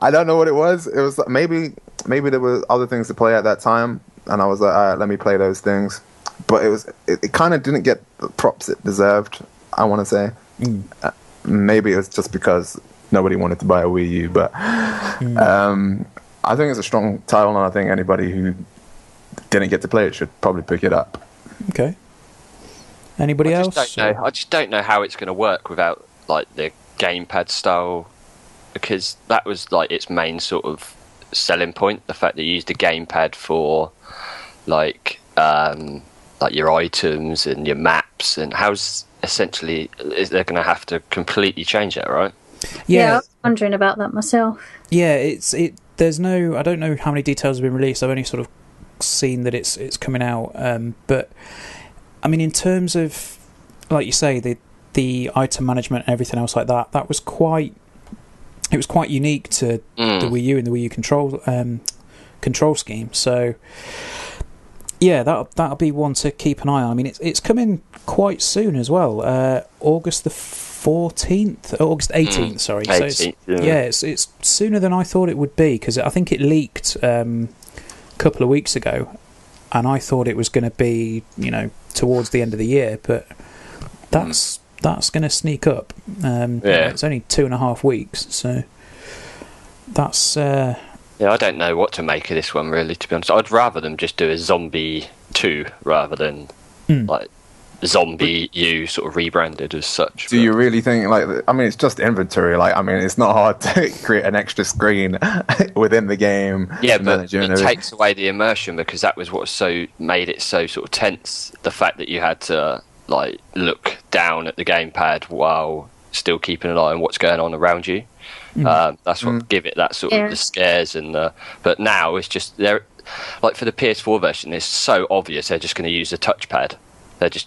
I don't know what it was. It was like, maybe there were other things to play at that time, and I was like, all right, let me play those things. But it kind of didn't get the props it deserved, I want to say. Maybe it was just because nobody wanted to buy a Wii U, but I think it's a strong title, and I think anybody who didn't get to play it should probably pick it up. Okay. Anybody else? I just don't know how it's going to work without like the gamepad style, because that was like its main sort of selling point. The fact that you used a gamepad for like your items and your maps, and how's essentially they're going to have to completely change it, right? Yeah, I was wondering about that myself. Yeah, there's no. I don't know how many details have been released. I've only sort of seen that it's coming out, but. In terms of, like you say, the item management and everything else like that, it was quite unique to the Wii U and the Wii U control scheme. So, yeah, that'll be one to keep an eye on. It's coming quite soon as well. August the 14th, August 18th. Sorry, 18th, so it's sooner than I thought it would be, because I think it leaked a couple of weeks ago. And I thought it was going to be, towards the end of the year, but that's going to sneak up. It's only 2.5 weeks, so that's. Yeah, I don't know what to make of this one, really. To be honest, I'd rather them just do a Zombie 2 rather than like Zombie U sort of rebranded as such. Do you really think it's just inventory. It's not hard to create an extra screen within the game. Yeah, but it takes away the immersion, because that was what made it so sort of tense. The fact that you had to like look down at the gamepad while still keeping an eye on what's going on around you. That's what give it that sort of the scares and the. But now it's just they're like for the PS4 version, it's so obvious they're just going to use the touchpad.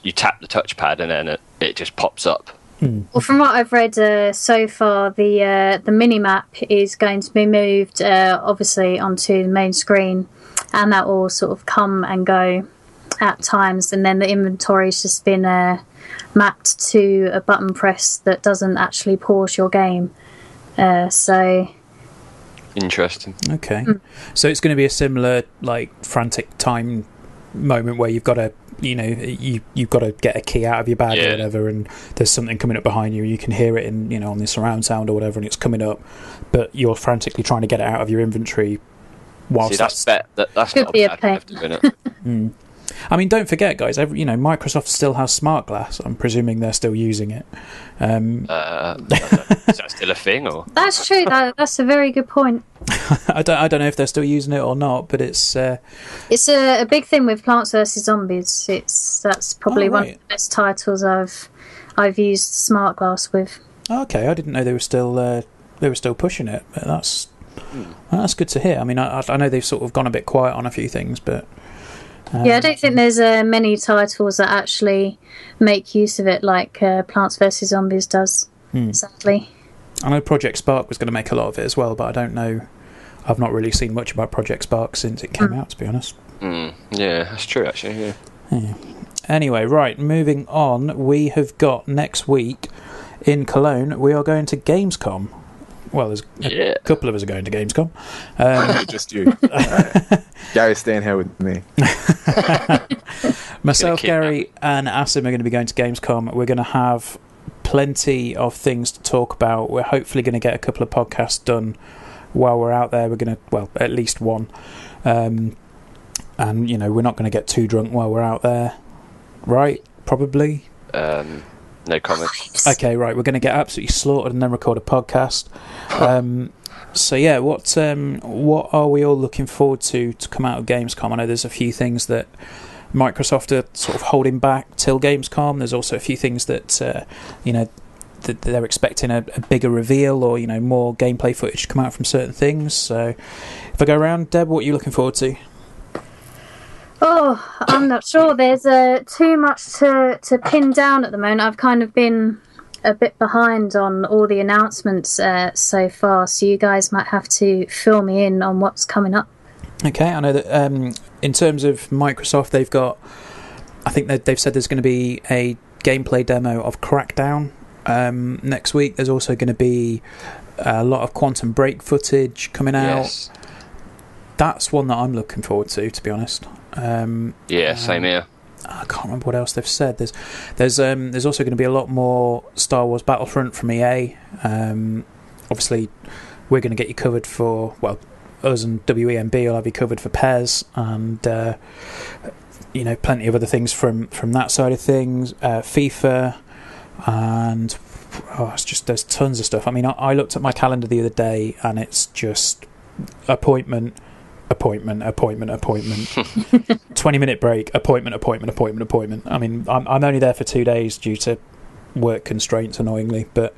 You tap the touchpad and then it just pops up. Well, from what I've read so far, the mini-map is going to be moved, obviously, onto the main screen, and that will sort of come and go at times, and then the inventory's just been mapped to a button press that doesn't actually pause your game. So... Interesting. Okay. So it's going to be a similar, frantic time moment where you've got to you've got to get a key out of your bag or whatever, and there's something coming up behind you, and you can hear it in on the surround sound or whatever, and it's coming up, but you're frantically trying to get it out of your inventory. Whilst that's could not be a bad pain. Don't forget, guys. Microsoft still has Smart Glass. I'm presuming they're still using it. Is that still a thing, or that's true? That's a very good point. I don't know if they're still using it or not, but it's a big thing with Plants vs Zombies. That's probably one of the best titles I've used Smart Glass with. Okay, I didn't know they were still pushing it, but that's good to hear. I mean, I know they've sort of gone a bit quiet on a few things, but yeah, I don't think there's many titles that actually make use of it like Plants vs Zombies does. Sadly, I know Project Spark was going to make a lot of it as well, but I don't know. I've not really seen much about Project Spark since it came out, to be honest. Yeah, that's true, actually. Yeah. Anyway, right, moving on. We have got next week in Cologne. We are going to Gamescom. Well, there's a couple of us are going to Gamescom. Just you. Gary's staying here with me. Myself, Gary, and Asim are going to be going to Gamescom. We're going to have plenty of things to talk about. We're hopefully going to get a couple of podcasts done while we're out there. We're going to, well, at least one. And, you know, we're not going to get too drunk while we're out there. Right? Probably? No comments. Okay, right. We're going to get absolutely slaughtered and then record a podcast. So yeah, what are we all looking forward to come out of Gamescom? I know there's a few things that Microsoft are sort of holding back till Gamescom. There's also a few things that you know, that they're expecting a bigger reveal, or, you know, more gameplay footage to come out from certain things. So if I go around, Deb, what are you looking forward to? Oh, I'm not sure. There's too much to pin down at the moment. I've kind of been a bit behind on all the announcements so far, so you guys might have to fill me in on what's coming up. Okay, I know that in terms of Microsoft, I think they've said there's going to be a gameplay demo of Crackdown next week. There's also going to be a lot of Quantum Break footage coming out. Yes. That's one that I'm looking forward to be honest. Same here. I can't remember what else they've said. There's also going to be a lot more Star Wars Battlefront from EA. Obviously, we're going to get you covered for, well, us and WEMB will have you covered for PES, and you know, plenty of other things from that side of things. FIFA, and it's just, there's tons of stuff. I mean, I looked at my calendar the other day, and it's just appointment. 20-minute break, appointment. I mean, I'm only there for 2 days due to work constraints, annoyingly, but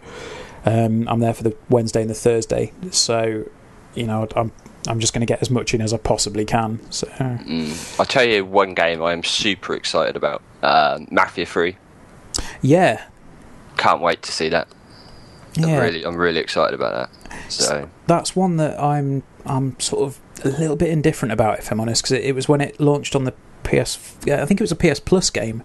I'm there for the Wednesday and the Thursday, so, you know, I'm just going to get as much in as I possibly can. So I'll tell you one game I am super excited about, Mafia 3. Yeah, can't wait to see that. Yeah. I'm really excited about that. So that's one that I'm sort of a little bit indifferent about, if I'm honest, because it was when it launched on the PS. Yeah, I think it was a PS Plus game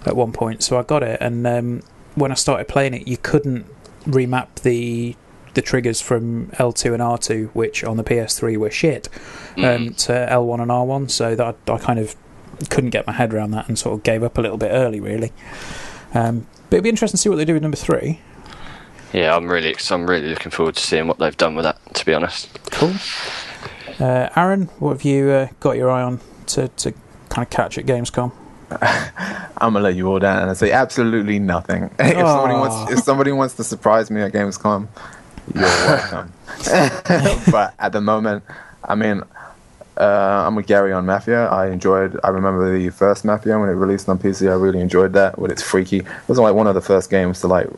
at one point, so I got it, and when I started playing it, you couldn't remap the triggers from L2 and R2, which on the PS3 were shit, to L1 and R1, so that I kind of couldn't get my head around that and sort of gave up a little bit early, really. But it'd be interesting to see what they do with number 3. Yeah, I'm really looking forward to seeing what they've done with that, to be honest. Cool. Aaron, what have you got your eye on to kind of catch at Gamescom? I'm gonna let you all down and say absolutely nothing. If somebody wants to surprise me at Gamescom, you're welcome. But at the moment, I mean, I'm with Gary on Mafia. I remember the first Mafia when it released on PC. I really enjoyed that. With its freaky, it was like one of the first games to like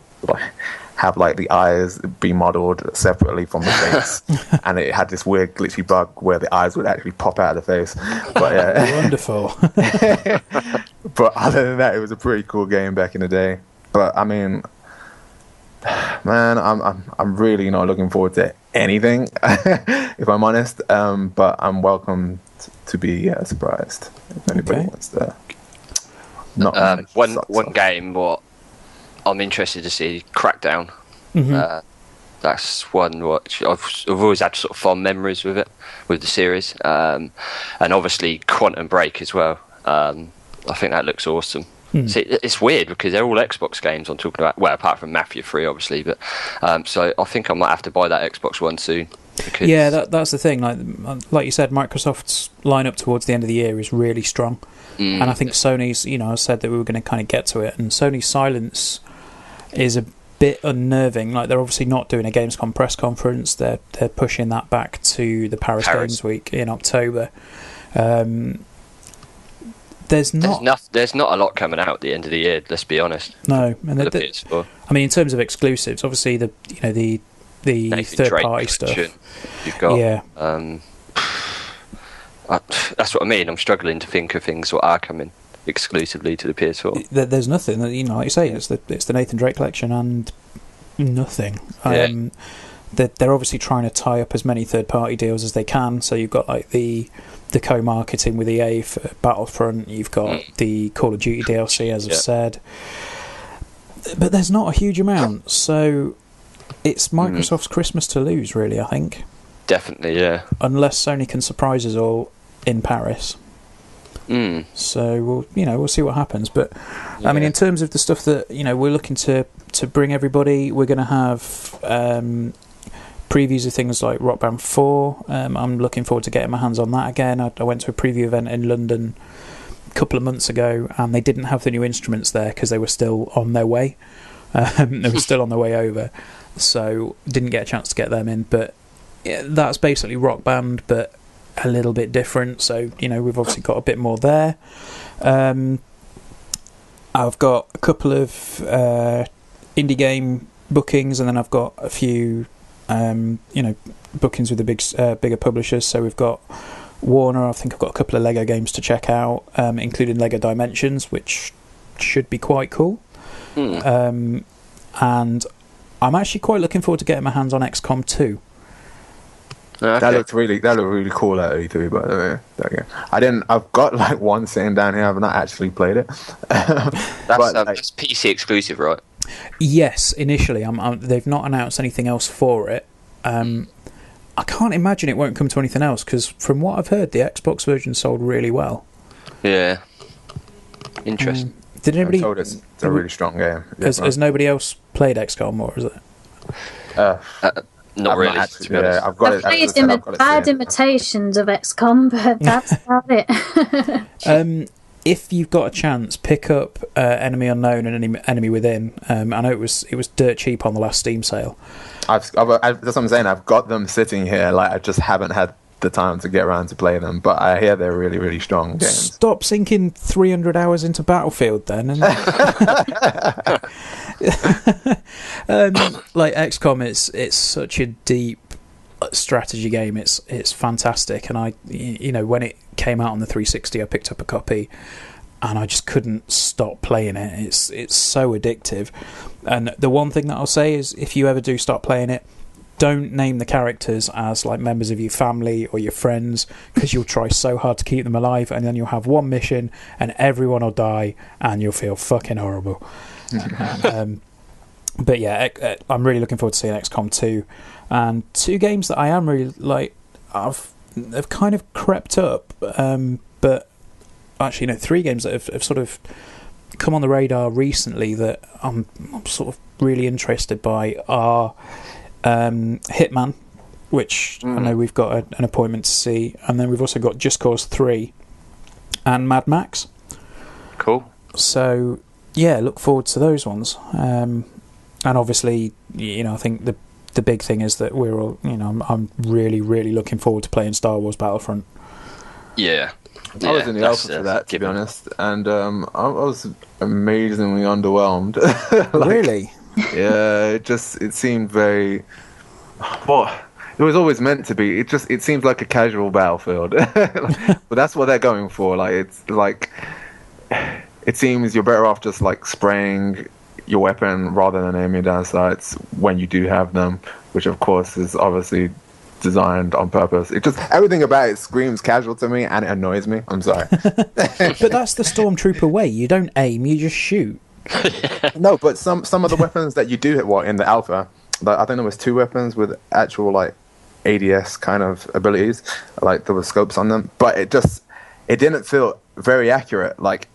have like the eyes be modeled separately from the face, and it had this weird glitchy bug where the eyes would actually pop out of the face. But yeah, wonderful. But other than that, it was a pretty cool game back in the day. But I mean, man, I'm really not looking forward to anything, if I'm honest. But I'm welcome to be surprised if anybody wants to. One game what I'm interested to see, Crackdown. Mm-hmm. That's one which I've always had sort of fond memories with it, with the series, and obviously Quantum Break as well. I think that looks awesome. See, it's weird because they're all Xbox games I'm talking about. Well, apart from Mafia 3, obviously, but so I think I might have to buy that Xbox One soon. Yeah, that's the thing. Like you said, Microsoft's lineup towards the end of the year is really strong, and I think Sony's. You know, I said that we were going to kind of get to it, and Sony's silence is a bit unnerving. Like, they're obviously not doing a Gamescom press conference. They're pushing that back to the Paris Games Week in October. There's not a lot coming out at the end of the year. Let's be honest. No, and the PS4. I mean, in terms of exclusives, obviously the third party stuff you've got. Yeah. That's what I mean. I'm struggling to think of things that are coming exclusively to the PS4. There's nothing. Like you say, it's the Nathan Drake collection and nothing. They're obviously trying to tie up as many third party deals as they can. So you've got like the co-marketing with EA for Battlefront. You've got the Call of Duty DLC, as I've said. But there's not a huge amount. So it's Microsoft's Christmas to lose, really, I think. Definitely, yeah. Unless Sony can surprise us all in Paris. So we'll see what happens. But I mean, in terms of the stuff that we're looking to bring everybody, we're going to have previews of things like Rock Band 4. I'm looking forward to getting my hands on that again. I went to a preview event in London a couple of months ago, and they didn't have the new instruments there because they were still on their way. They were still on their way over, so didn't get a chance to get them in. But that's basically Rock Band, but a little bit different. So we've obviously got a bit more there. I've got a couple of indie game bookings, and then I've got a few bookings with the bigger publishers. So we've got Warner. I think I've got a couple of Lego games to check out, including Lego Dimensions, which should be quite cool. And I'm actually quite looking forward to getting my hands on XCOM 2. Okay. That looked really cool at E3, by the way. I've got like one sitting down here. I've not actually played it. That's PC exclusive, right? Yes, initially. They've not announced anything else for it. I can't imagine it won't come to anything else, because from what I've heard, the Xbox version sold really well. Yeah. Interesting. Did anybody? I'm told it's a really strong game. Has nobody else played XCOM, or is it? Not really. Actually, to be honest. I've got I've played bad imitations of XCOM, but that's about it. If you've got a chance, pick up Enemy Unknown and Enemy Within. I know it was dirt cheap on the last Steam sale. That's what I'm saying. I've got them sitting here. Like, I just haven't had the time to get around to play them. But I hear they're really, really strong games. Stop sinking 300 hours into Battlefield then. And like XCOM, it's such a deep strategy game. It's fantastic, and I when it came out on the 360, I picked up a copy, and I just couldn't stop playing it. It's so addictive. And the one thing that I'll say is, if you ever do start playing it, don't name the characters as like members of your family or your friends, because you'll try so hard to keep them alive, and then you'll have one mission and everyone will die and you'll feel fucking horrible. But yeah, I'm really looking forward to seeing XCOM 2. And two games that I am really like, have kind of crept up, but actually three games that have sort of come on the radar recently that I'm sort of really interested by are Hitman, which I know we've got an appointment to see, and then we've also got Just Cause 3 and Mad Max. Cool. So yeah, look forward to those ones. And obviously, I think the big thing is that we're all, I'm really, really looking forward to playing Star Wars Battlefront. Yeah. I was in the alpha for that, to be honest, and I was amazingly underwhelmed. Really? Yeah, it seemed very. Well, it was always meant to be. It seems like a casual Battlefield, but that's what they're going for. Like, it's like, it seems you're better off just like spraying your weapon rather than aiming down sights when you do have them, which of course is obviously designed on purpose. It just, everything about it screams casual to me, and it annoys me. I'm sorry. But that's the Stormtrooper way. You don't aim, you just shoot. No, but some of the weapons that you do hit in the alpha, like, I think there was 2 weapons with actual like ADS kind of abilities, like there were scopes on them, but it didn't feel very accurate. Like,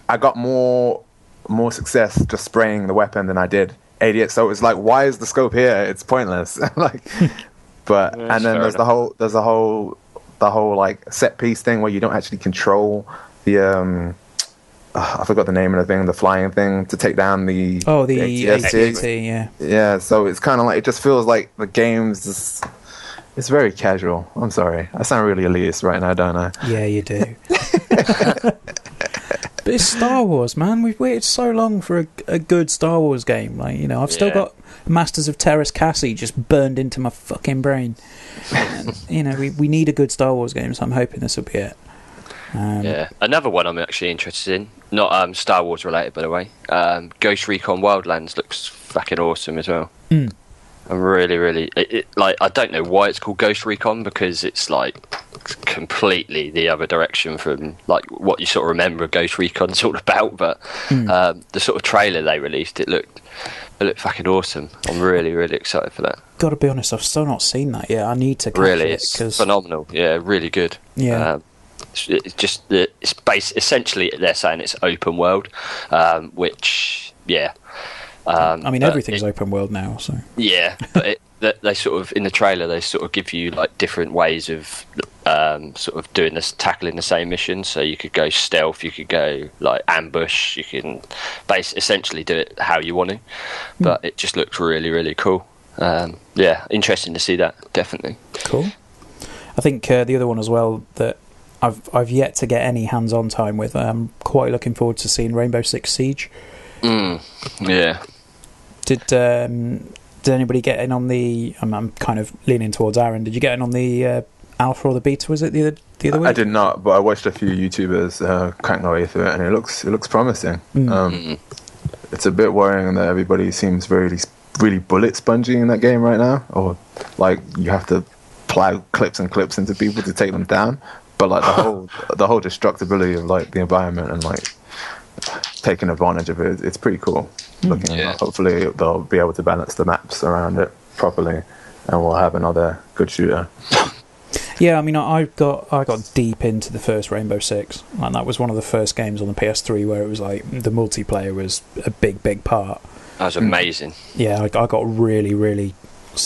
I got more success just spraying the weapon than I did ADS. So it was like, why is the scope here? It's pointless. Like, but yeah, and then there's the whole like set piece thing where you don't actually control the I forgot the name of the thing, the flying thing to take down the AT-AT, yeah. Yeah, so it's kind of like, it just feels like the game's just, it's very casual. I'm sorry, I sound really elitist right now, don't I? Yeah, you do. But it's Star Wars, man. We've waited so long for a good Star Wars game. Like, you know, I've still got Masters of Terras Cassie just burned into my fucking brain. And, you know, we need a good Star Wars game, so I'm hoping this will be it. Yeah, another one I'm actually interested in. Not Star Wars related, by the way. Ghost Recon Wildlands looks fucking awesome as well. I'm really like, I don't know why it's called Ghost Recon, because it's like completely the other direction from like what you sort of remember Ghost Recon's all about. But the sort of trailer they released, it looked fucking awesome. I'm really excited for that. Gotta be honest, I've still not seen that yet. I need to catch really it. It's phenomenal. Yeah, really good. Yeah. It's just it's essentially they're saying it's open world, which I mean, everything's open world now, so yeah. But they sort of, in the trailer, they sort of give you like different ways of sort of doing this, tackling the same mission. So you could go stealth, you could go like ambush, you can essentially do it how you want to. But it just looks really cool. Yeah, interesting to see that, definitely. Cool. I think the other one as well that I've yet to get any hands-on time with. I'm quite looking forward to seeing Rainbow Six Siege. Yeah. Did anybody get in on the? I'm kind of leaning towards Aaron. Did you get in on the alpha or the beta? Was it the other week? I did not, but I watched a few YouTubers crank their way through it, and it looks promising. It's a bit worrying that everybody seems really bullet spongy in that game right now, or like you have to plow clips and clips into people to take them down. But like the whole destructibility of like the environment and like taking advantage of it, it's pretty cool looking. Hopefully they'll be able to balance the maps around it properly, and we'll have another good shooter. Yeah, I mean, I got deep into the first Rainbow Six, and that was one of the first games on the PS3 where it was like the multiplayer was a big part. That was amazing. Yeah, I got really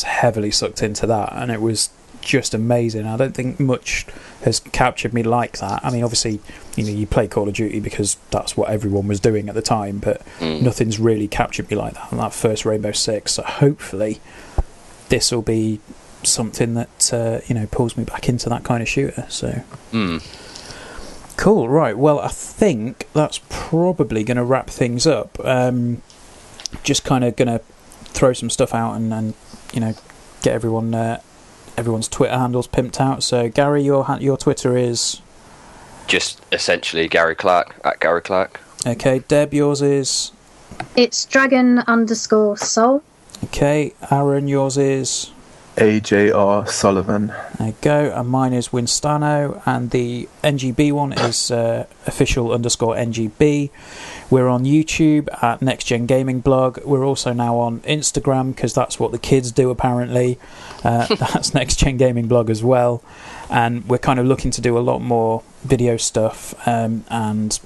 heavily sucked into that, and it was just amazing. I don't think much has captured me like that. I mean, obviously, you know, you play Call of Duty because that's what everyone was doing at the time, but nothing's really captured me like that on that first Rainbow Six. So hopefully this will be something that you know, pulls me back into that kind of shooter. So cool. Right, well, I think that's probably going to wrap things up. Just kind of going to throw some stuff out and you know, get everyone's Twitter handles pimped out. So Gary, your Twitter is just essentially Gary Clark, at Gary Clark. Okay. Deb, yours is? It's Dragon_Soul. Okay. Aaron, yours is? AJR Sullivan. There you go. And mine is Winstano, and the NGB one is official_NGB. We're on YouTube at Next Gen Gaming Blog. We're also now on Instagram because that's what the kids do apparently. That's Next Gen Gaming Blog as well. And we're kind of looking to do a lot more video stuff and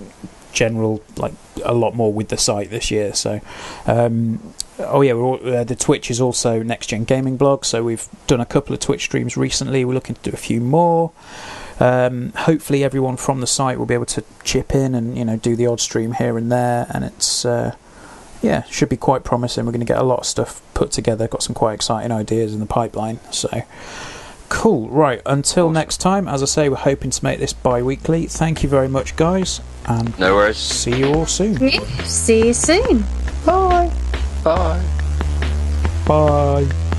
general, like a lot more with the site this year. So the Twitch is also Next Gen Gaming Blog, so we've done a couple of Twitch streams recently. We're looking to do a few more. Hopefully everyone from the site will be able to chip in and, you know, do the odd stream here and there, and it's should be quite promising. We're going to get a lot of stuff put together, got some quite exciting ideas in the pipeline, so cool. Right, until next time, as I say, we're hoping to make this bi-weekly. Thank you very much, guys, and no worries. See you all soon. See you soon. Bye. Bye. Bye.